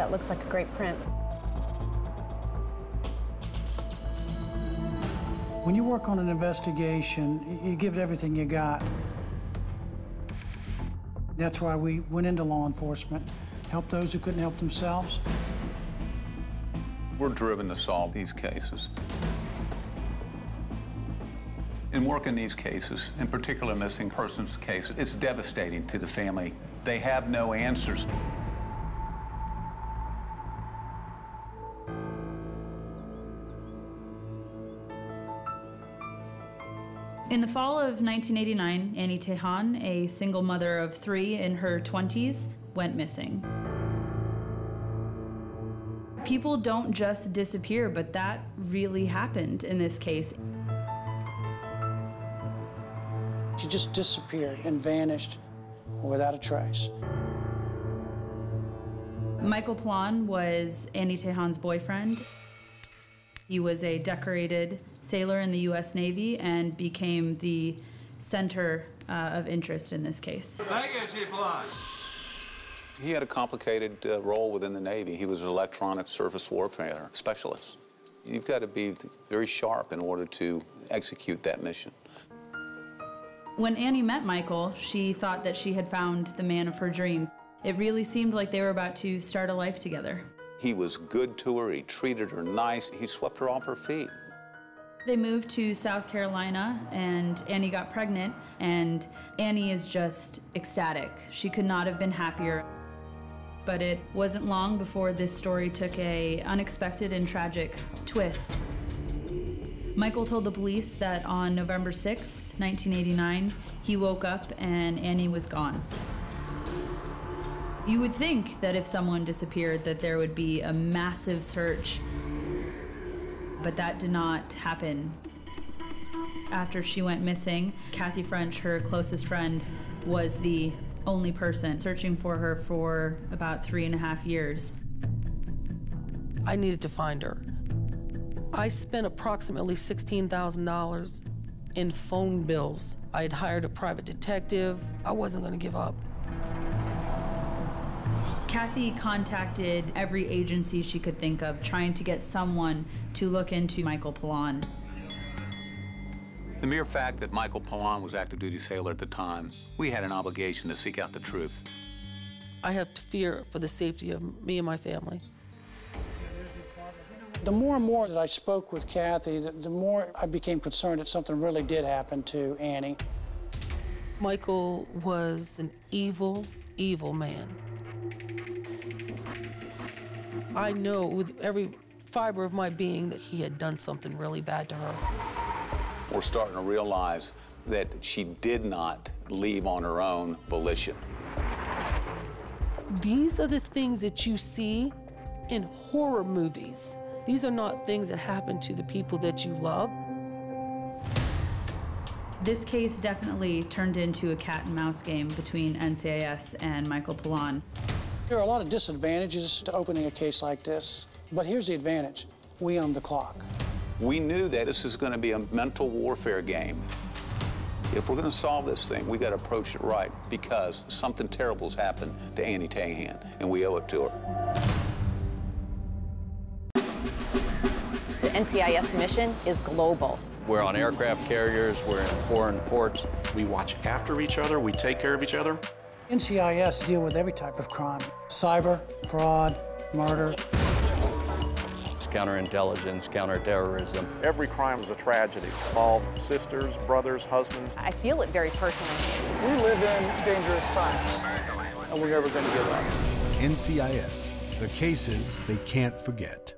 That looks like a great print. When you work on an investigation, you give it everything you got. That's why we went into law enforcement, help those who couldn't help themselves. We're driven to solve these cases. In working these cases, in particular missing persons cases, it's devastating to the family. They have no answers. In the fall of 1989, Annie Tejan, a single mother of 3 in her 20s, went missing. People don't just disappear, but that really happened in this case. She just disappeared and vanished without a trace. Michael Plon was Annie Tejan's boyfriend. He was a decorated sailor in the U.S. Navy and became the center of interest in this case. Thank you, Chief Plon. He had a complicated role within the Navy. He was an electronic surface warfare specialist. You've got to be very sharp in order to execute that mission. When Annie met Michael, she thought that she had found the man of her dreams. It really seemed like they were about to start a life together. He was good to her, he treated her nice, he swept her off her feet. They moved to South Carolina, and Annie got pregnant, and Annie is just ecstatic. She could not have been happier. But it wasn't long before this story took an unexpected and tragic twist. Michael told the police that on November 6th, 1989, he woke up and Annie was gone. You would think that if someone disappeared that there would be a massive search, but that did not happen. After she went missing, Kathy French, her closest friend, was the only person searching for her for about 3.5 years. I needed to find her. I spent approximately $16,000 in phone bills. I had hired a private detective. I wasn't going to give up. Kathy contacted every agency she could think of, trying to get someone to look into Michael Plon. The mere fact that Michael Plon was active duty sailor at the time, we had an obligation to seek out the truth. I have to fear for the safety of me and my family. The more and more that I spoke with Kathy, the more I became concerned that something really did happen to Annie. Michael was an evil, evil man. I know with every fiber of my being that he had done something really bad to her. We're starting to realize that she did not leave on her own volition. These are the things that you see in horror movies. These are not things that happen to the people that you love. This case definitely turned into a cat and mouse game between NCIS and Michael Plon. There are a lot of disadvantages to opening a case like this, but here's the advantage. We own the clock. We knew that this is going to be a mental warfare game. If we're going to solve this thing, we got to approach it right, because something terrible's happened to Annie Tejan, and we owe it to her. The NCIS mission is global. We're on aircraft carriers, we're in foreign ports. We watch after each other, we take care of each other. NCIS deal with every type of crime. Cyber, fraud, murder. It's counterintelligence, counterterrorism. Every crime is a tragedy. All sisters, brothers, husbands. I feel it very personally. We live in dangerous times, and we're never going to give up. NCIS, the cases they can't forget.